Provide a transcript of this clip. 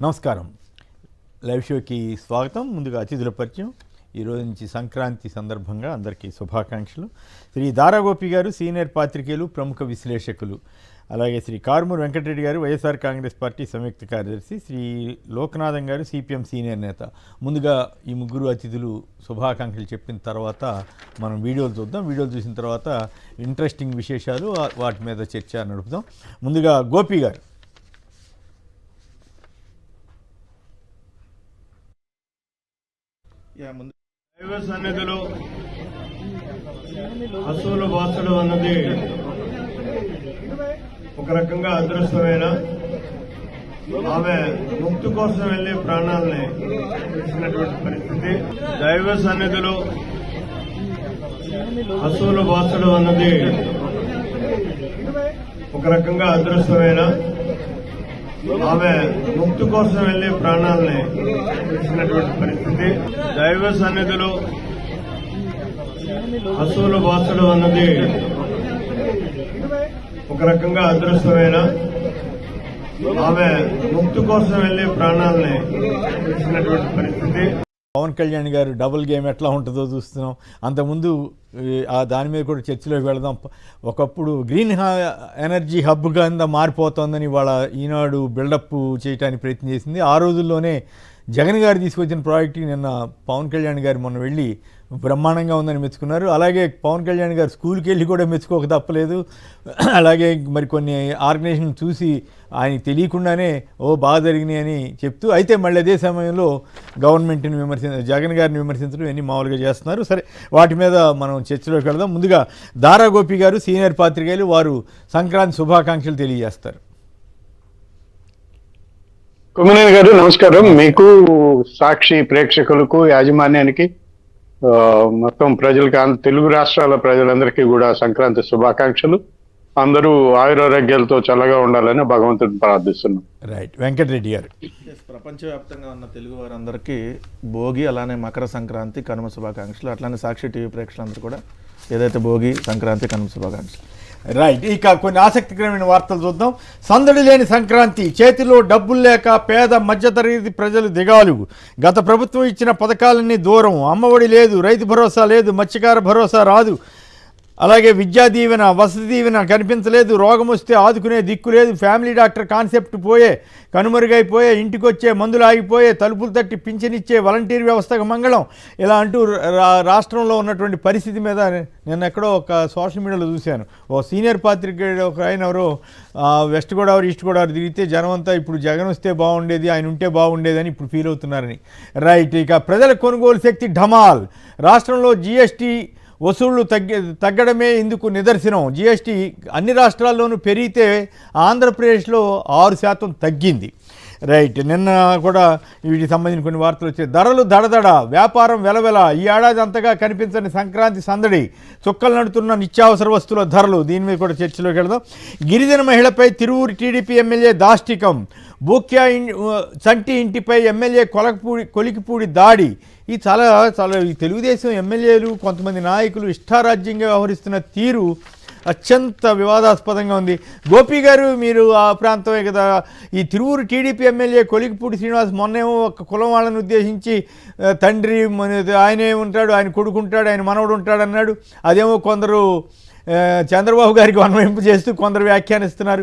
నమస్కారం. లైవ్ షోకి స్వాగతం. ముందుగా అతిథుల పరిచయం. ఈరోజు నుంచి సంక్రాంతి సందర్భంగా అందరికీ శుభాకాంక్షలు. శ్రీ దారాగోపి గారు సీనియర్ పాత్రికేయులు, ప్రముఖ విశ్లేషకులు. అలాగే శ్రీ కారుమూరి వెంకటరెడ్డి గారు వైఎస్ఆర్ కాంగ్రెస్ పార్టీ సంయుక్త కార్యదర్శి. శ్రీ లోకనాథం గారు సిపిఎం సీనియర్ నేత. ముందుగా ఈ ముగ్గురు అతిథులు శుభాకాంక్షలు చెప్పిన తర్వాత మనం వీడియోలు చూద్దాం. వీడియోలు చూసిన తర్వాత ఇంట్రెస్టింగ్ విశేషాలు, వాటి మీద చర్చ నడుపుదాం. ముందుగా గోపి గారు. దైవ సన్నిధిలో అసూలు బాసడం అన్నది ఒక రకంగా అదృష్టమైన, ఆమె ముక్తి కోసం వెళ్లి ప్రాణాలని ఇచ్చినటువంటి పరిస్థితి. దైవ సన్నిధిలో అసూలు బాసడం అన్నది ఒక రకంగా అదృష్టమైన, ఆమె ముక్తి కోసం వెళ్లి ప్రాణాలని ఇచ్చినటువంటి పరిస్థితి. దైవ సన్నిధిలో అసూలు బాసడం అన్నది ఒక రకంగా అదృష్టమైన, ఆమె ముక్తి కోసం వెళ్లి ప్రాణాలని ఇచ్చినటువంటి పరిస్థితి. పవన్ కళ్యాణ్ గారు డబుల్ గేమ్ ఎట్లా ఉంటుందో చూస్తున్నాం. అంతకుముందు దాని మీద కూడా చర్చలోకి వెళదాం. ఒకప్పుడు గ్రీన్ ఎనర్జీ హబ్గా మారిపోతుందని వాళ్ళ ఈనాడు బిల్డప్ చేయడానికి ప్రయత్నం చేసింది. ఆ రోజుల్లోనే జగన్ గారు తీసుకొచ్చిన ప్రాజెక్ట్కి నిన్న పవన్ కళ్యాణ్ గారు మొన్న వెళ్ళి బ్రహ్మాండంగా ఉందని మెచ్చుకున్నారు. అలాగే పవన్ కళ్యాణ్ గారు స్కూల్కి వెళ్ళి కూడా మెచ్చుకోక తప్పలేదు. అలాగే మరి కొన్ని ఆర్గనైజేషన్ చూసి ఆయనకి తెలియకుండానే బాగా జరిగినాయి అని చెప్తూ, అయితే మళ్ళీ అదే సమయంలో గవర్నమెంట్ని జగన్ గారిని విమర్శించడం ఇవన్నీ మామూలుగా చేస్తున్నారు. సరే, వాటి మీద మనం చర్చలోకి వెళ్దాం. ముందుగా దారాగోపి గారు సీనియర్ పాత్రికేయులు, వారు సంక్రాంతి శుభాకాంక్షలు తెలియజేస్తారు. కొమ్మినేని గారు నమస్కారం. మీకు, సాక్షి ప్రేక్షకులకు, యాజమాన్యానికి, మొత్తం ప్రజలకి, తెలుగు రాష్ట్రాల ప్రజలందరికీ కూడా సంక్రాంతి శుభాకాంక్షలు. అందరూ ఆయురారోగ్యాలతో చల్లగా ఉండాలని భగవంతుడిని ప్రార్థిస్తున్నాం. రైట్. వెంకటరెడ్డి గారు. ప్రపంచవ్యాప్తంగా ఉన్న తెలుగు వారందరికీ భోగి, అలానే మకర సంక్రాంతి, కనుమ శుభాకాంక్షలు. అట్లానే సాక్షి టీవీ ప్రేక్షకులందరూ కూడా ఏదైతే భోగి, సంక్రాంతి, కనుమ శుభాకాంక్షలు. రైట్. ఇక కొన్ని ఆసక్తికరమైన వార్తలు చూద్దాం. సందడి లేని సంక్రాంతి, చేతిలో డబ్బులు లేక పేద మధ్యతరగతి ప్రజలు దిగాలు. గత ప్రభుత్వం ఇచ్చిన పథకాలన్నీ దూరం. అమ్మఒడి లేదు, రైతు భరోసా లేదు, మత్స్యకార భరోసా రాదు. అలాగే విద్యా దీవెన, వసతి దీవెన కనిపించలేదు. రోగం వస్తే ఆదుకునే దిక్కు లేదు. ఫ్యామిలీ డాక్టర్ కాన్సెప్ట్ కనుమరుగైపోయే, ఇంటికి వచ్చే మందులు ఆగిపోయే, తలుపులు తట్టి పింఛనిచ్చే వాలంటీర్ వ్యవస్థకు మంగళం. ఇలా అంటూ రాష్ట్రంలో ఉన్నటువంటి పరిస్థితి మీద నేను ఎక్కడో ఒక సోషల్ మీడియాలో చూశాను. ఓ సీనియర్ పాత్రికేయుడు ఒక ఆయన ఎవరో వెస్ట్ గోదావరి, ఈస్ట్ గోదావరి తిరిగితే జనం అంతా ఇప్పుడు జగన్ వస్తే బాగుండేది, ఆయన ఉంటే బాగుండేదని ఇప్పుడు ఫీల్ అవుతున్నారని. రైట్. ఇక ప్రజల కొనుగోలు శక్తి ఢమాల్. రాష్ట్రంలో జీఎస్టీ వసూళ్లు తగ్గడమే ఇందుకు నిదర్శనం. జీఎస్టీ అన్ని రాష్ట్రాల్లోనూ పెరిగితే ఆంధ్రప్రదేశ్లో 6% తగ్గింది. రైట్. నిన్న కూడా వీటికి సంబంధించిన కొన్ని వార్తలు వచ్చాయి. ధరలు దడదడ, వ్యాపారం వెలవెల. ఈ ఏడాది అంతగా కనిపించని సంక్రాంతి సందడి. చుక్కలు నడుతున్న నిత్యావసర వస్తువుల ధరలు. దీని మీద కూడా చర్చలోకి వెళదాం. గిరిజన మహిళపై తిరువూరు టీడీపీ ఎమ్మెల్యే దాష్టికం. బూక్యా చంటి ఇంటిపై ఎమ్మెల్యే కొలికిపూడి దాడి. ఈ చాలా ఈ తెలుగుదేశం ఎమ్మెల్యేలు, కొంతమంది నాయకులు ఇష్టారాజ్యంగా వ్యవహరిస్తున్న తీరు అత్యంత వివాదాస్పదంగా ఉంది. గోపి గారు, మీరు ఆ ప్రాంతమే కదా. ఈ తిరువూరు టీడీపీ ఎమ్మెల్యే కొలికిపూడి శ్రీనివాస్ మొన్నేమో ఒక కులం వాళ్ళని ఉద్దేశించి తండ్రి ఆయనే ఉంటాడు, ఆయన కొడుకుంటాడు, ఆయన మనవడు ఉంటాడు అన్నాడు. అదేమో కొందరు చంద్రబాబు గారికి అన్వయింపు చేస్తూ కొందరు వ్యాఖ్యానిస్తున్నారు.